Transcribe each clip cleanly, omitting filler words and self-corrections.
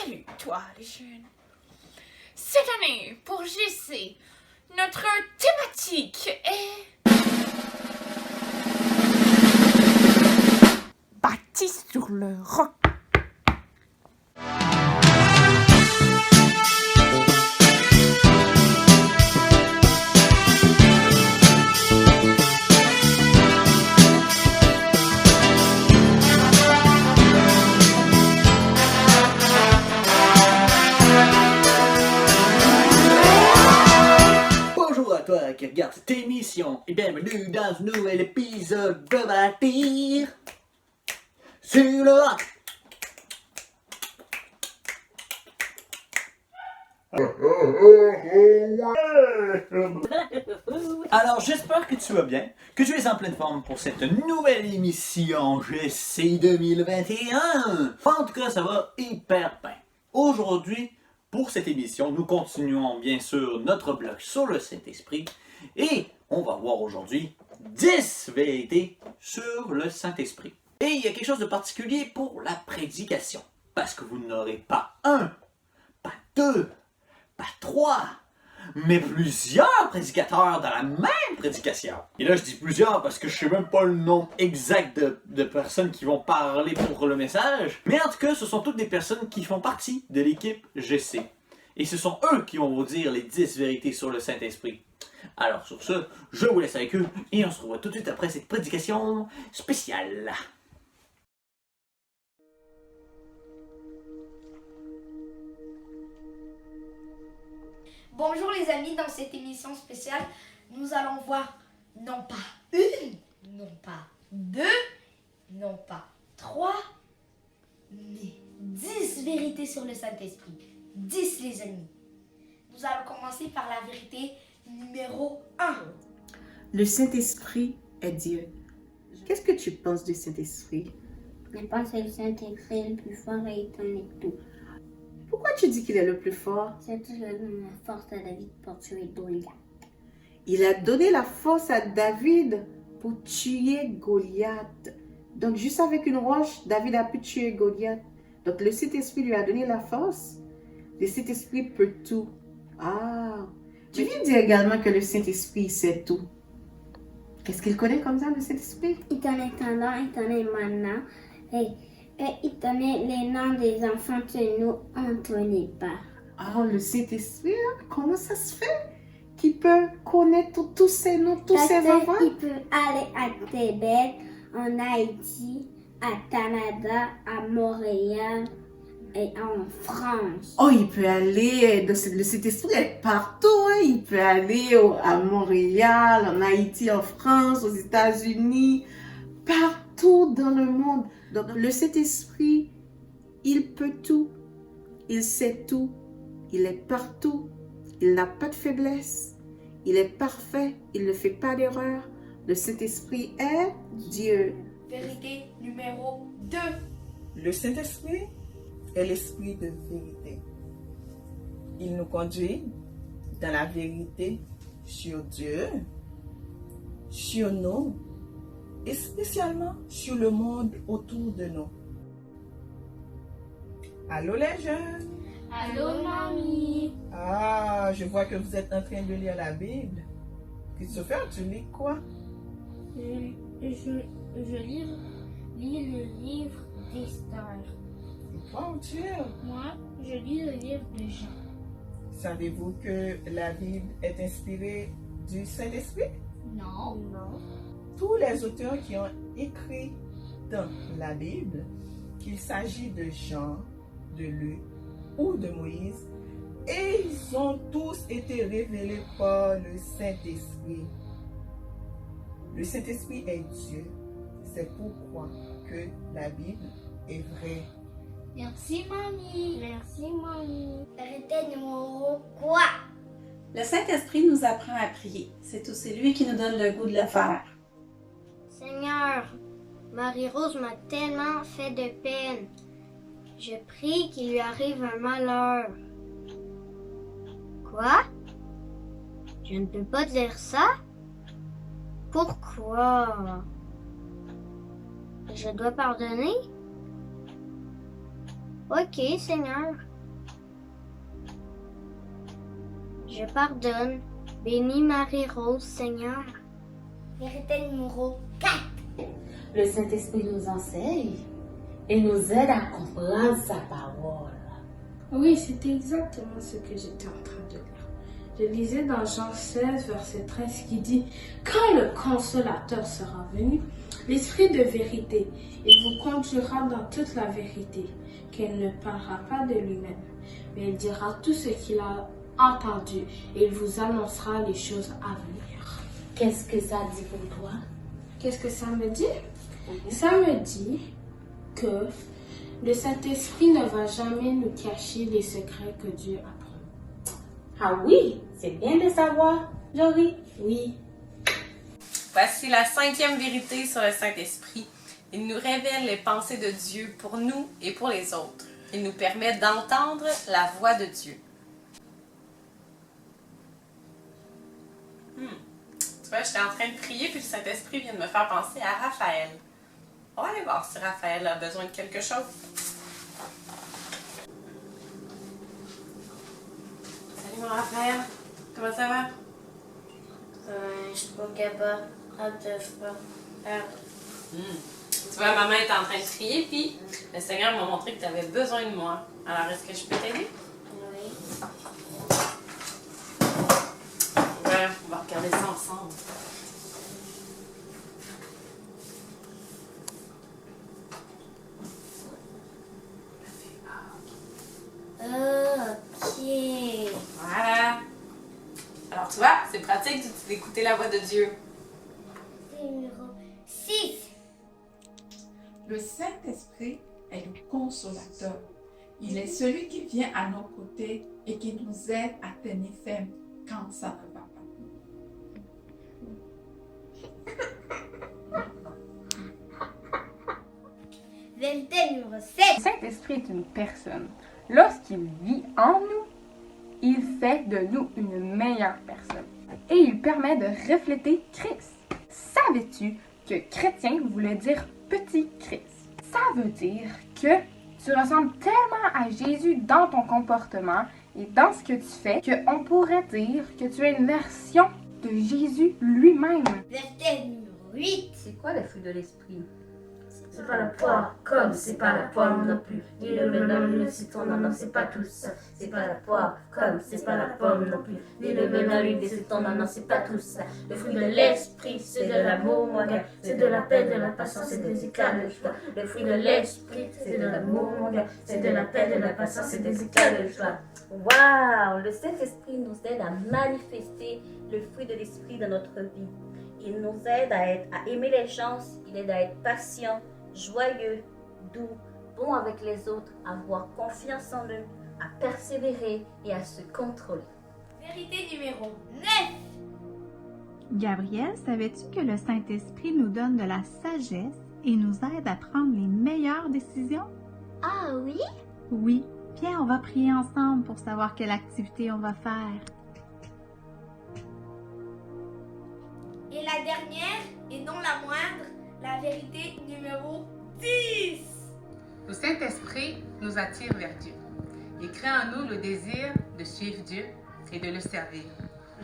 Salut toi les jeunes. Cette année, pour GC, notre thématique est bâti sur le roc. Bonjour à toi qui regarde cette émission et bienvenue dans un nouvel épisode de Bâtir sur le roc. Alors j'espère que tu vas bien, que tu es en pleine forme pour cette nouvelle émission GC 2021. En tout cas ça va hyper bien. Aujourd'hui, pour cette émission, nous continuons bien sûr notre blog sur le Saint-Esprit et on va voir aujourd'hui 10 vérités sur le Saint-Esprit. Et il y a quelque chose de particulier pour la prédication, parce que vous n'aurez pas un, pas deux, pas trois, mais plusieurs prédicateurs dans la même prédication. Et là je dis plusieurs parce que je sais même pas le nombre exact de personnes qui vont parler pour le message. Mais en tout cas, ce sont toutes des personnes qui font partie de l'équipe GC. Et ce sont eux qui vont vous dire les 10 vérités sur le Saint-Esprit. Alors sur ce, je vous laisse avec eux et on se revoit tout de suite après cette prédication spéciale. Bonjour les amis, dans cette émission spéciale, nous allons voir non pas une, non pas deux, non pas trois, mais 10 vérités sur le Saint-Esprit. 10 les amis. Nous allons commencer par la vérité numéro 1. Le Saint-Esprit est Dieu. Qu'est-ce que tu penses du Saint-Esprit? Je pense que le Saint-Esprit est le plus fort et il connaît tout. Pourquoi tu dis qu'il est le plus fort? C'est tout la force à David pour tuer Goliath. Il a donné la force à David pour tuer Goliath. Donc juste avec une roche, David a pu tuer Goliath. Donc le Saint-Esprit lui a donné la force. Le Saint-Esprit peut tout. Ah, tu viens de dire également que le Saint-Esprit sait tout. Qu'est-ce qu'il connaît comme ça, le Saint-Esprit? Il connaît ton nom, il connaît maintenant. Et il connaît les noms des enfants que nous, on ne connaît pas. Ah, le Saint-Esprit, comment ça se fait qu'il peut connaître tous ces noms, tous ces enfants? Il peut aller à Québec, en Haïti, à Canada, à Montréal et en France. Oh, il peut aller, le Saint-Esprit est partout, hein? Il peut aller à Montréal, en Haïti, en France, aux États-Unis, partout dans le monde. Donc, le Saint-Esprit, il peut tout, il sait tout, il est partout, il n'a pas de faiblesse, il est parfait, il ne fait pas d'erreur. Le Saint-Esprit est Dieu. Vérité numéro 2. Le Saint-Esprit est l'esprit de vérité. Il nous conduit dans la vérité sur Dieu, sur nous et spécialement sur le monde autour de nous. Allô les jeunes? Allô mamie. Ah, je vois que vous êtes en train de lire la Bible. Christopher, tu lis quoi? Je lis le livre d'Esther. Et toi, Arthur? Moi, je lis le livre de Jean. Savez-vous que la Bible est inspirée du Saint-Esprit? Non. Non. Tous les auteurs qui ont écrit dans la Bible, qu'il s'agit de Jean, de Luc ou de Moïse, et ils ont tous été révélés par le Saint-Esprit. Le Saint-Esprit est Dieu. C'est pourquoi que la Bible est vraie. Merci, mamie. Merci, mamie. Vérité numéro quoi? Le Saint-Esprit nous apprend à prier. C'est aussi lui qui nous donne le goût de le faire. Seigneur, Marie-Rose m'a tellement fait de peine. Je prie qu'il lui arrive un malheur. Quoi? Je ne peux pas dire ça? Pourquoi? Je dois pardonner? Ok, Seigneur, Je pardonne. Bénis Marie-Rose, Seigneur. Vérité numéro 4. Le Saint-Esprit nous enseigne et nous aide à comprendre sa parole. Oui, c'était exactement ce que j'étais en train de lire. Je lisais dans Jean 16, verset 13 qui dit « Quand le Consolateur sera venu, l'Esprit de vérité, il vous conduira dans toute la vérité, qu'il ne parlera pas de lui-même, mais il dira tout ce qu'il a entendu et il vous annoncera les choses à venir. » Qu'est-ce que ça dit pour toi? Qu'est-ce que ça me dit? Ça me dit que le Saint-Esprit ne va jamais nous cacher les secrets que Dieu apprend. Ah oui, c'est bien de savoir, Jory. Oui. Voici la 5e vérité sur le Saint-Esprit. Il nous révèle les pensées de Dieu pour nous et pour les autres. Il nous permet d'entendre la voix de Dieu. Tu vois, j'étais en train de prier, puis le Saint-Esprit vient de me faire penser à Raphaël. On va aller voir si Raphaël a besoin de quelque chose. Salut mon Raphaël, comment ça va? Je suis pas capable de faire. Tu vois, maman est en train de prier, puis le Seigneur m'a montré que tu avais besoin de moi. Alors, est-ce que je peux t'aider? Oui. Ouais, on va regarder ça ensemble. Ok. Voilà. Alors, tu vois, c'est pratique d'écouter la voix de Dieu. Numéro 6. Le Saint-Esprit est le consolateur. Il est celui qui vient à nos côtés et qui nous aide à tenir ferme quand ça ne va pas. Vérité numéro 7. Le Saint-Esprit est une personne. Lorsqu'il vit en nous, il fait de nous une meilleure personne. Et il permet de refléter Christ. Savais-tu que chrétien voulait dire petit Christ? Ça veut dire que tu ressembles tellement à Jésus dans ton comportement et dans ce que tu fais qu'on pourrait dire que tu es une version de Jésus lui-même. Vérité numéro 8. C'est quoi le fruit de l'esprit? C'est pas la poire, comme c'est pas la pomme non plus. Ni le melon, ni le citron, non, non, c'est pas tout ça. C'est pas la poire, comme c'est pas la pomme non plus. Ni le melon, ni le citron, non, non, c'est pas tout ça. Le fruit de l'esprit, c'est de l'amour, mon gars. C'est de la paix, de la patience et des éclats de joie. Le fruit de l'esprit, c'est de l'amour, mon gars. C'est de la paix, de la patience et des éclats de joie. Waouh! Le Saint-Esprit nous aide à manifester le fruit de l'esprit dans notre vie. Il nous aide à aimer les gens, il aide à être patient, joyeux, doux, bon avec les autres, à avoir confiance en eux, à persévérer et à se contrôler. Vérité numéro 9. Gabriel, savais-tu que le Saint-Esprit nous donne de la sagesse et nous aide à prendre les meilleures décisions? Ah oui? Oui. Viens, on va prier ensemble pour savoir quelle activité on va faire. Et la dernière, et non la moindre, la vérité numéro 10. Le Saint-Esprit nous attire vers Dieu. Il crée en nous le désir de suivre Dieu et de le servir.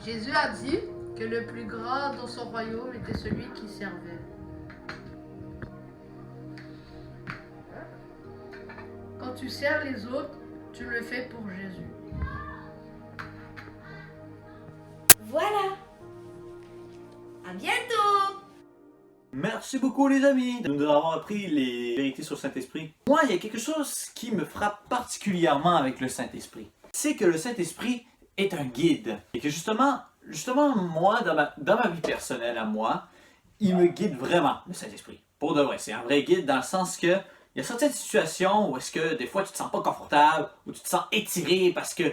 Jésus a dit que le plus grand dans son royaume était celui qui servait. Quand tu sers les autres, tu le fais pour Jésus. Voilà. À bientôt. Merci beaucoup les amis de nous avoir appris les vérités sur le Saint-Esprit. Moi, il y a quelque chose qui me frappe particulièrement avec le Saint-Esprit. C'est que le Saint-Esprit est un guide. Et que justement moi, dans ma vie personnelle à moi, il me guide vraiment, le Saint-Esprit. Pour de vrai, c'est un vrai guide dans le sens que il y a certaines situations où est-ce que des fois tu te sens pas confortable, ou tu te sens étiré parce que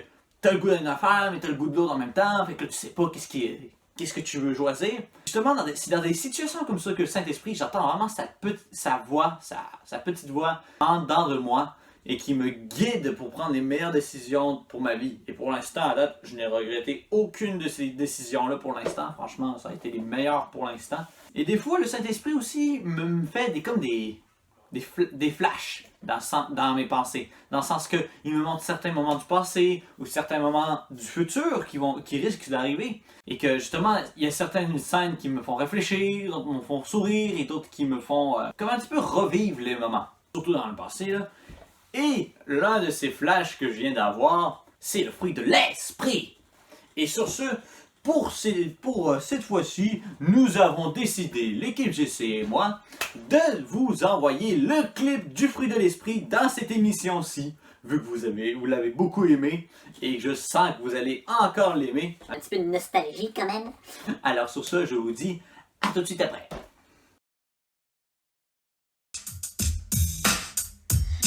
tu as le goût d'une affaire, mais tu as le goût de l'autre en même temps, fait que là, tu sais pas qu'est-ce que tu veux choisir. Justement, c'est dans des situations comme ça que le Saint-Esprit, j'entends vraiment sa voix, sa petite voix en dedans de moi et qui me guide pour prendre les meilleures décisions pour ma vie. Et pour l'instant, à date, je n'ai regretté aucune de ces décisions-là pour l'instant. Franchement, ça a été les meilleures pour l'instant. Et des fois, le Saint-Esprit aussi me fait des flashs. dans mes pensées. Dans le sens que il me montre certains moments du passé ou certains moments du futur qui risquent d'arriver. Et que justement, il y a certaines scènes qui me font réfléchir, d'autres me font sourire et d'autres qui me font comme un petit peu revivre les moments. Surtout dans le passé, là. Et l'un de ces flashs que je viens d'avoir, c'est le fruit de l'esprit. Et sur ce, pour cette fois-ci, nous avons décidé, l'équipe GC et moi, de vous envoyer le clip du fruit de l'esprit dans cette émission-ci, vu que vous l'avez beaucoup aimé, et je sens que vous allez encore l'aimer. Un petit peu de nostalgie quand même. Alors sur ce, je vous dis à tout de suite après.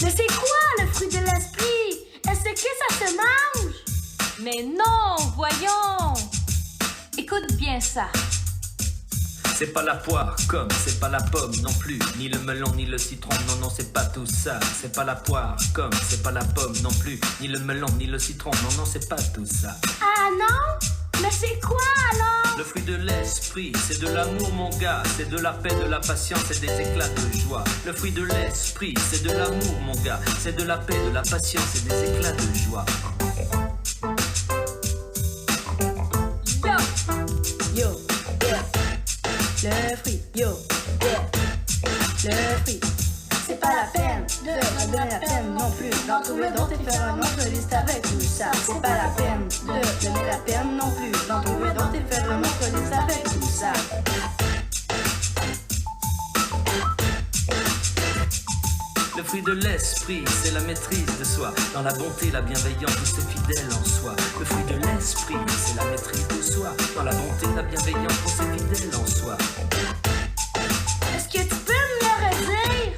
Mais c'est quoi le fruit de l'esprit? Est-ce que ça se mange? Mais non, voyons! Écoute bien ça. C'est pas la poire, comme c'est pas la pomme non plus, ni le melon, ni le citron, non, non, c'est pas tout ça. C'est pas la poire, comme c'est pas la pomme non plus, ni le melon, ni le citron, non, non, c'est pas tout ça. Ah non? Mais c'est quoi alors? Le fruit de l'esprit, c'est de l'amour mon gars, c'est de la paix, de la patience et des éclats de joie. Le fruit de l'esprit, c'est de l'amour mon gars, c'est de la paix, de la patience et des éclats de joie. Yo, yeah. Le fruit, yo, yeah. Le fruit. C'est pas la peine de donner la peine non plus d'en trouver d'autres et faire un autre liste avec tout ça. C'est pas la peine de donner la peine non plus d'en trouver d'autres et faire un autre liste avec tout ça. Le fruit de l'esprit, c'est la maîtrise de soi. Dans la bonté, la bienveillance, tout est fidèle en soi. Le fruit de l'esprit, c'est la maîtrise de soi. Dans la bonté, la bienveillance, tout est fidèle en soi. Est-ce que tu peux me le redire?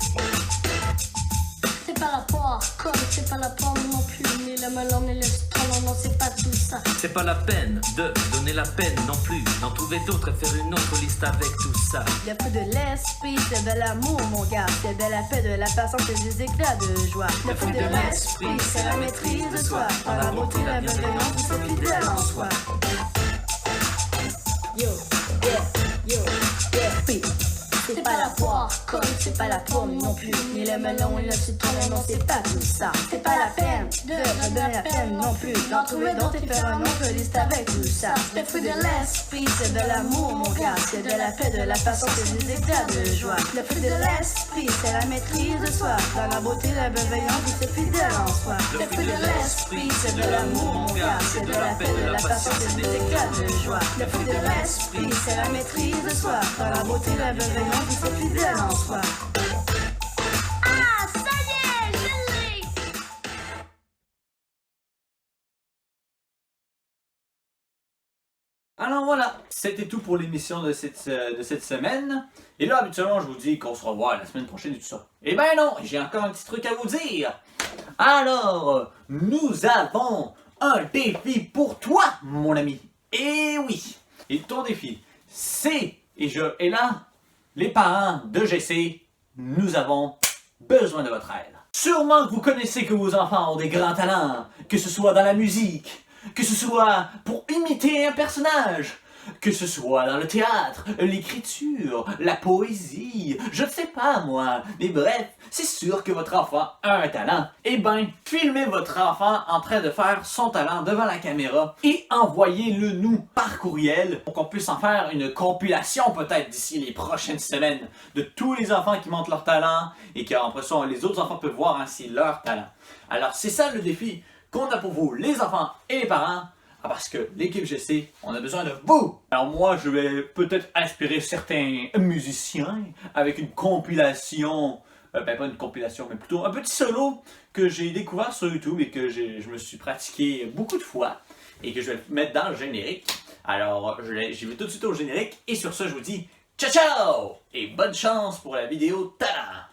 C'est pas la poire, comme c'est pas la pomme non plus, ni le melon, ni le citron, non, non, c'est pas tout ça. C'est pas la peine de donner la peine non plus, d'en trouver d'autres et faire une autre liste avec tout ça. Le fruit de l'esprit, c'est de l'amour, mon gars, c'est de la paix, de la patience et des éclats de joie. Le fruit de l'esprit, c'est la maîtrise de soi. Dans la beauté, la bienveillance, c'est fidèle en soi. Yo, yeah, yo, yeah, oui. C'est pas la poire, comme c'est pas la pomme non plus, ni le melon et le citron, non, c'est pas tout ça. C'est pas la peine de donner la peine non plus, d'en trouver d'autres et faire un autre liste avec tout ça. Le fruit de l'esprit, c'est de l'amour, mon gars, c'est de la paix, de la patience et des éclats de joie. Le fruit de l'esprit, c'est la maîtrise de soi. Dans la beauté, la bienveillance, c'est fidèle en soi. Le fruit de l'esprit, c'est de l'amour, mon gars, c'est de la paix, de la patience et des éclats de joie. Le fruit de l'esprit, c'est la maîtrise de soi. Dans la beauté, la bienveillance, c'est fidèle en soi. Ah, ça y est, je l'ai! Alors voilà, c'était tout pour l'émission de cette semaine. Et là, habituellement, je vous dis qu'on se revoit la semaine prochaine et tout ça. Eh ben non, j'ai encore un petit truc à vous dire. Alors, nous avons un défi pour toi, mon ami. Et oui, et ton défi, c'est, et là, les parents de GC, nous avons besoin de votre aide. Sûrement que vous connaissez que vos enfants ont des grands talents, que ce soit dans la musique, que ce soit pour imiter un personnage, que ce soit dans le théâtre, l'écriture, la poésie, je ne sais pas moi, mais bref, c'est sûr que votre enfant a un talent. Eh ben, filmez votre enfant en train de faire son talent devant la caméra et envoyez-le nous par courriel pour qu'on puisse en faire une compilation peut-être d'ici les prochaines semaines de tous les enfants qui montrent leur talent et qu'après ça, les autres enfants peuvent voir ainsi leur talent. Alors c'est ça le défi qu'on a pour vous, les enfants et les parents. Parce que l'équipe GC, on a besoin de vous! Alors moi, je vais peut-être inspirer certains musiciens avec une compilation, pas une compilation, mais plutôt un petit solo que j'ai découvert sur YouTube et que je me suis pratiqué beaucoup de fois et que je vais mettre dans le générique. Alors, j'y vais tout de suite au générique et sur ce, je vous dis ciao ciao! Et bonne chance pour la vidéo talent!